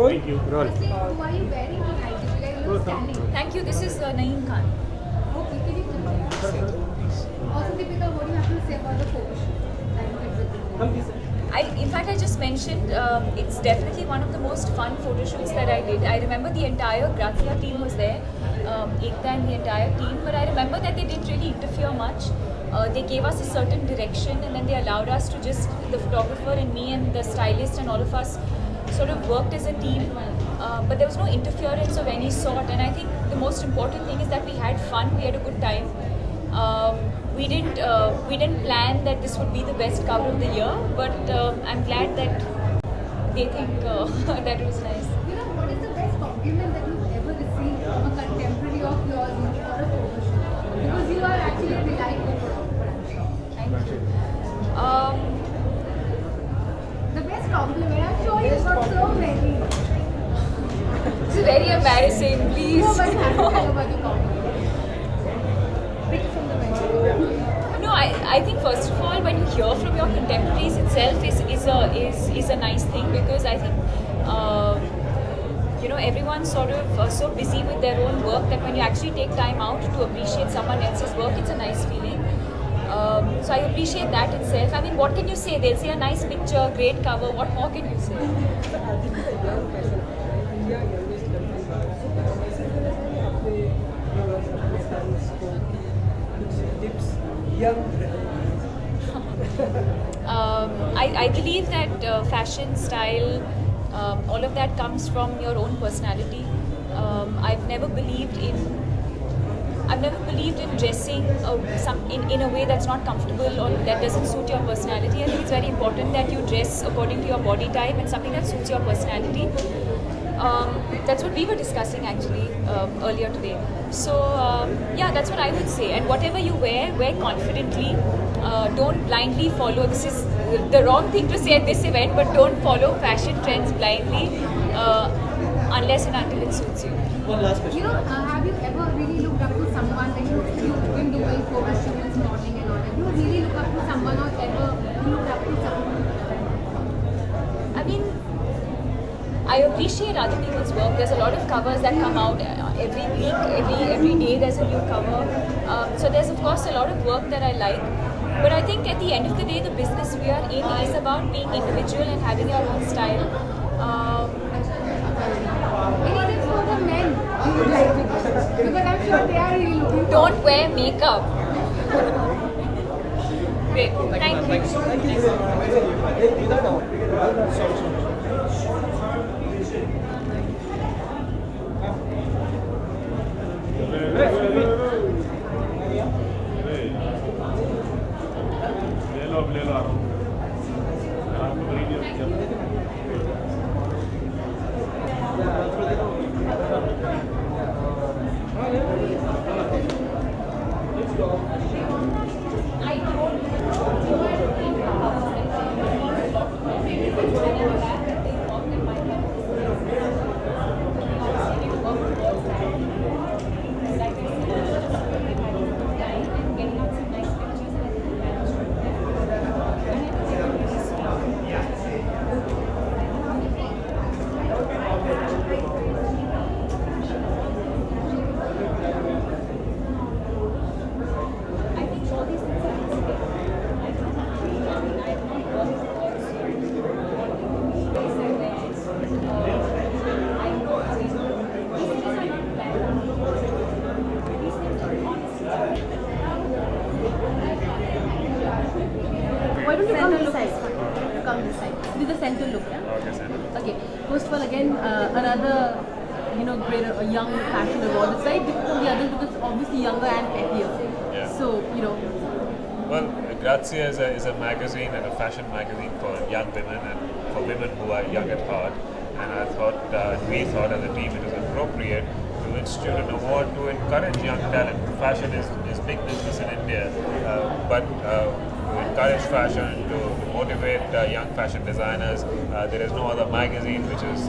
Thank you. Roll. Who are you wearing behind you? Like you're standing. Thank you. This is Naeem Khan. Okay, can you also, Deepika, what do you have to say about the photo shoot? In fact, I just mentioned it's definitely one of the most fun photo shoots that I did. I remember the entire Gracia team was there, Ekta and the entire team, but I remember that they didn't really interfere much. They gave us a certain direction and then they allowed us to just, the photographer and me and the stylist and all of us sort of worked as a team, but there was no interference of any sort, and I think the most important thing is that we had fun, we had a good time. We didn't plan that this would be the best cover of the year, but I'm glad that they think that it was nice. You know, what is the best compliment that you've ever received from a contemporary of yours for a photo shoot? Because you are actually a delight to production. Thank you. The best compliment, I'm sure you've got so many. It's very embarrassing, please. No, but have to tell about the compliment. Pick from the menu. No, I think first of all, when you hear from your contemporaries itself is a nice thing, because I think you know, everyone's sort of so busy with their own work that when you actually take time out to appreciate someone else's work, it's a nice feeling. So I appreciate that itself. I mean, what can you say? They'll say a nice picture, great cover. What more can you say? I believe that fashion, style, all of that comes from your own personality. I've never believed in dressing in a way that's not comfortable or that doesn't suit your personality. I think it's very important that you dress according to your body type and something that suits your personality. That's what we were discussing actually earlier today. So yeah, that's what I would say. And whatever you wear confidently. Don't blindly follow. This is the wrong thing to say at this event, but don't follow fashion trends blindly unless and until it suits you. One last question. You know, have you ever really looked up to someone when you've been doing photo shoots, modeling and all that? You really look up to someone or ever looked up to someone? I mean, I appreciate other people's work. There's a lot of covers that come out every week, every day there's a new cover. So there's of course a lot of work that I like. But I think at the end of the day, the business we are in is about being individual and having your own style. Any tips for the men you would like to give? Because I'm sure they are really looking for. Don't wear makeup. Great. Thank you. I don't First of all, again, another, greater a young fashion award. It's very different from the others because it's obviously younger and peppier. Yeah. So, Well, Grazia is a magazine and a fashion magazine for young women and for women who are young at heart. And we thought as a team it was appropriate to institute an award to encourage young talent. Fashion is big business in India, but to encourage fashion, to motivate young fashion designers. There is no other magazine which is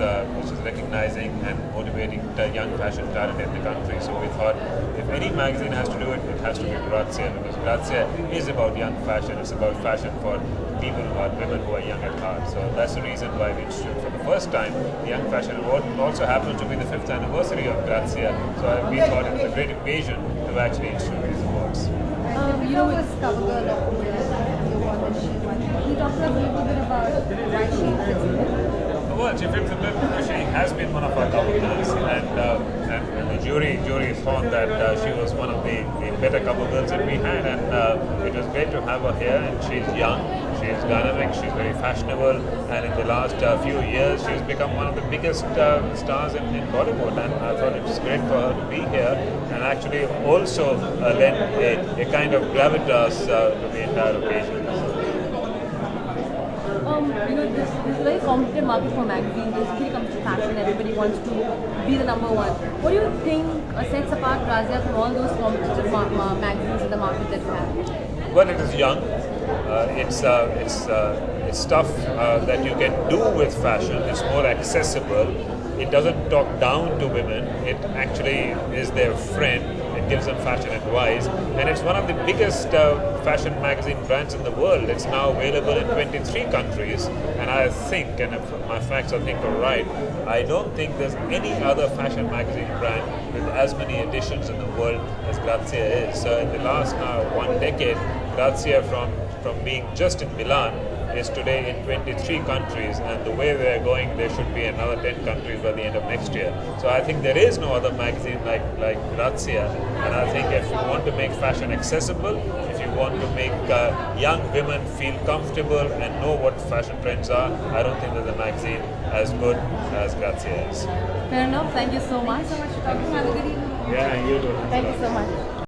recognizing and motivating young fashion talent in the country. So we thought if any magazine has to do it, it has to be Grazia, because Grazia is about young fashion. It's about fashion for people who are women who are young at heart. So that's the reason why we instituted for the first time the Young Fashion Award. It also happens to be the 5th anniversary of Grazia. So we thought it was a great occasion to actually institute these awards. Was cover girl of the year, the award that she won. Can you talk to us a little bit about why she fits the bill? Well, she fits the bill because she has been one of our cover girls, and the jury thought that she was one of the better cover girls that we had, and it was great to have her here. And she's young, she's dynamic, she's very fashionable, and in the last few years she's become one of the biggest stars in Bollywood, and I thought it was great for her to be here and actually also lend a kind of gravitas to the entire occasion. this is a very competitive market for magazines. Basically, comes to fashion. Everybody wants to be the number one. What do you think sets apart Grazia from all those competitive magazines in the market that you have? Well, it is young. It's stuff that you can do with fashion. It's more accessible. It doesn't talk down to women. It actually is their friend. It gives them fashion advice. And it's one of the biggest fashion magazine brands in the world. It's now available in 23 countries. And I think, and if my facts I think are right, I don't think there's any other fashion magazine brand with as many editions in the world as Grazia is. So in the last now 1 decade, Grazia from being just in Milan is today in 23 countries, and the way they're going, there should be another 10 countries by the end of next year. So I think there is no other magazine like Grazia, and I think if you want to make fashion accessible, if you want to make young women feel comfortable and know what fashion trends are, I don't think there's a magazine as good as Grazia is. Fair enough. Thank you so much. Thank you so much for coming. Have a good evening. Yeah, you do. Thank you so much.